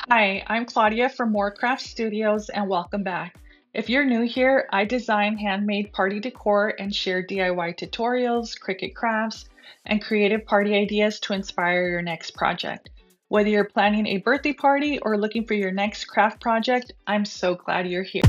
Hi, I'm Claudia from More Craft Studios and welcome back. If you're new here, I design handmade party decor and share DIY tutorials, Cricut crafts, and creative party ideas to inspire your next project. Whether you're planning a birthday party or looking for your next craft project, I'm so glad you're here.